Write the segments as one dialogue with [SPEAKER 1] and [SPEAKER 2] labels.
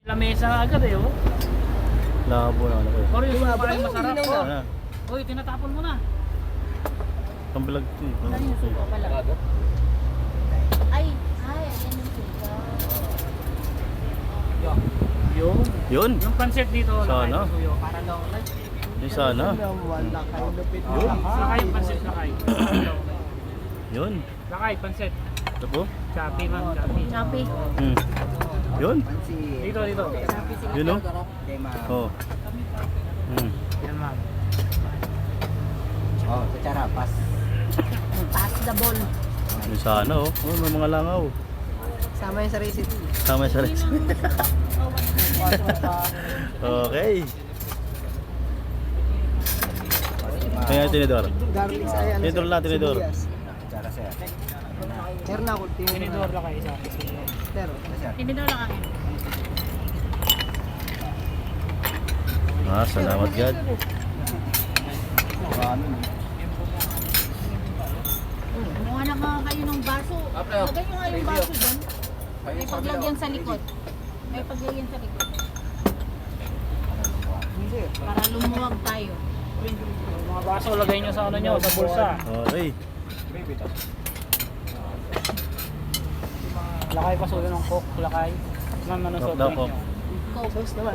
[SPEAKER 1] Lamesa agad eh, oh.
[SPEAKER 2] Labo na ano ko.
[SPEAKER 1] Pero yung suka masarap, oh.
[SPEAKER 2] Ano?
[SPEAKER 1] Uy, tinatapon mo na.
[SPEAKER 2] Pambilag to eh.
[SPEAKER 3] Ano yung suka pala? Ay, ayan yung suka.
[SPEAKER 1] Yung
[SPEAKER 2] Yun.
[SPEAKER 1] yung pancit dito, lakay
[SPEAKER 2] Sana.
[SPEAKER 1] suyo, para long life.
[SPEAKER 2] Yung sana.
[SPEAKER 1] Yun. Lakay yung pancit, lakay.
[SPEAKER 2] Yun.
[SPEAKER 1] Lakay, pancit.
[SPEAKER 2] Ito po.
[SPEAKER 1] Chappy man, chappy.
[SPEAKER 3] Chappy.
[SPEAKER 2] Hmm. Yun.
[SPEAKER 1] Dito, dito.
[SPEAKER 2] Yun oh. Oh. Hmm.
[SPEAKER 1] Yan ma'am.
[SPEAKER 4] Oh, kutsara, pas.
[SPEAKER 3] Pass the ball.
[SPEAKER 2] Yung sana oh. Oh, may mga langaw.
[SPEAKER 4] Sama yung sa recipe.
[SPEAKER 2] Tama sa rin. Okay. Kaya tinidor.
[SPEAKER 4] Garlic sa ayan.
[SPEAKER 2] Tinidor lang, tinidor.
[SPEAKER 4] Kutsara sir. Meron na ako.
[SPEAKER 1] Tinidor lakay isa.
[SPEAKER 4] Pero, sir.
[SPEAKER 3] Hindi daw lang akin.
[SPEAKER 2] Ah, salamat God.
[SPEAKER 3] Kumuha na nga kayo ng baso. Lagay nyo nga yung baso dyan. May paglagyan sa likod. May paglagyan sa likod. Para lumuwag tayo.
[SPEAKER 1] Mga baso, lagay nyo sa ano nyo, sa bulsa.
[SPEAKER 2] Okay.
[SPEAKER 1] Lakay pa suyo ng coke, lakay. Ma'am, ano
[SPEAKER 2] Coke
[SPEAKER 1] soft
[SPEAKER 2] daw,
[SPEAKER 1] drink
[SPEAKER 2] Coke.
[SPEAKER 1] nyo?
[SPEAKER 3] Coke.
[SPEAKER 4] Sauce naman.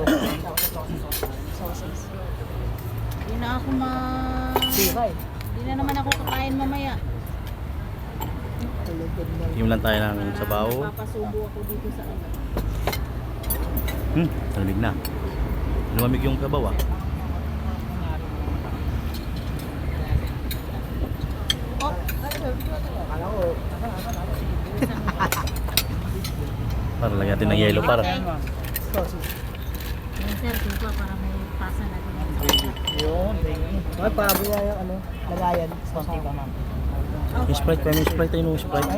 [SPEAKER 3] Sauces. Hindi na ako
[SPEAKER 1] Sikay.
[SPEAKER 3] Hindi na naman ako kakain mamaya.
[SPEAKER 2] Team lang tayo ng sabaw.
[SPEAKER 3] Papasubo ako dito sa ano.
[SPEAKER 2] Talamig na. Lumamig yung kabaw ah.
[SPEAKER 3] Oh,
[SPEAKER 4] Akala ko,
[SPEAKER 2] Para lagyan natin ng yelo para.
[SPEAKER 1] Ayan, ma'am.
[SPEAKER 3] yun sir, dito para may pasa natin yung sa
[SPEAKER 1] Yun, thank you.
[SPEAKER 4] ay, paabo nga yung ano, lagayan.
[SPEAKER 1] Konti pa, ma'am.
[SPEAKER 2] Yung Sprite, kaya may Sprite tayo yung Sprite.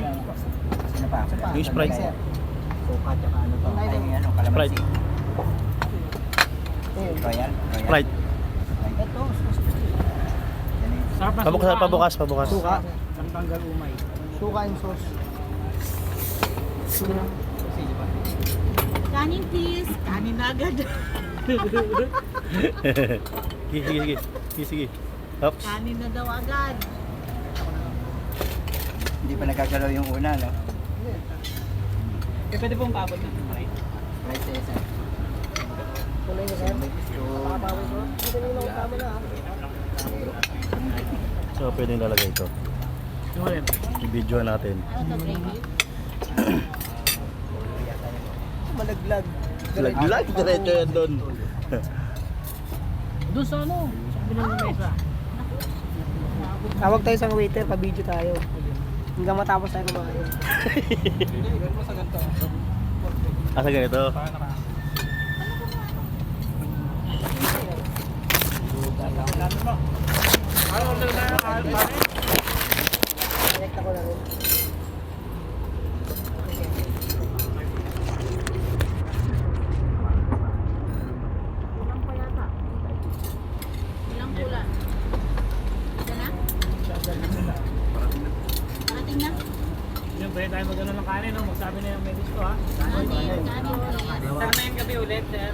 [SPEAKER 4] Sino pa?
[SPEAKER 2] Yung Sprite.
[SPEAKER 4] Suka, tsaka ano to. Ay, ano,
[SPEAKER 2] Sprite.
[SPEAKER 4] kalamansi. Royal?
[SPEAKER 2] Sprite.
[SPEAKER 4] Ito,
[SPEAKER 1] Sarap na
[SPEAKER 2] Pabukas,
[SPEAKER 1] suka,
[SPEAKER 2] pabukas,
[SPEAKER 1] ano?
[SPEAKER 2] pabukas.
[SPEAKER 4] suka.
[SPEAKER 1] Tanggal umay.
[SPEAKER 4] Suka and sauce.
[SPEAKER 3] Kanin please. Kanin na agad.
[SPEAKER 2] Sige, sige, sige. Sige, sige. Oops.
[SPEAKER 3] Kanin na daw agad.
[SPEAKER 4] Hindi pa nagagalaw yung una, no?
[SPEAKER 1] Eh, pwede pong paabot ng right?
[SPEAKER 4] Right sa'yo, sir. Kulay na, sir. Pakapawin ko. Hindi na yung tama na,
[SPEAKER 2] So, pwedeng lalagay ito.
[SPEAKER 1] Yung ulit.
[SPEAKER 2] I-video natin.
[SPEAKER 3] Ano to, gravy?
[SPEAKER 4] Malaglag.
[SPEAKER 2] Lag-lag, diretso yan doon.
[SPEAKER 1] Doon sa ano? Sa kabilang ng mesa.
[SPEAKER 4] Tawag tayo sa waiter, pa-video tayo. Hanggang matapos tayo kumain.
[SPEAKER 2] Asa ganito?
[SPEAKER 1] Ano order na yung pare?
[SPEAKER 4] Connect ako na rin.
[SPEAKER 3] Ilang pa yata? Ilang pula? Isa na? Parating na?
[SPEAKER 1] Yung pwede tayo mag-ano ng kanin, no? Magsabi na yung medis ko, ha?
[SPEAKER 3] Kanin, kanin please.
[SPEAKER 1] Sir na yung gabi ulit, sir.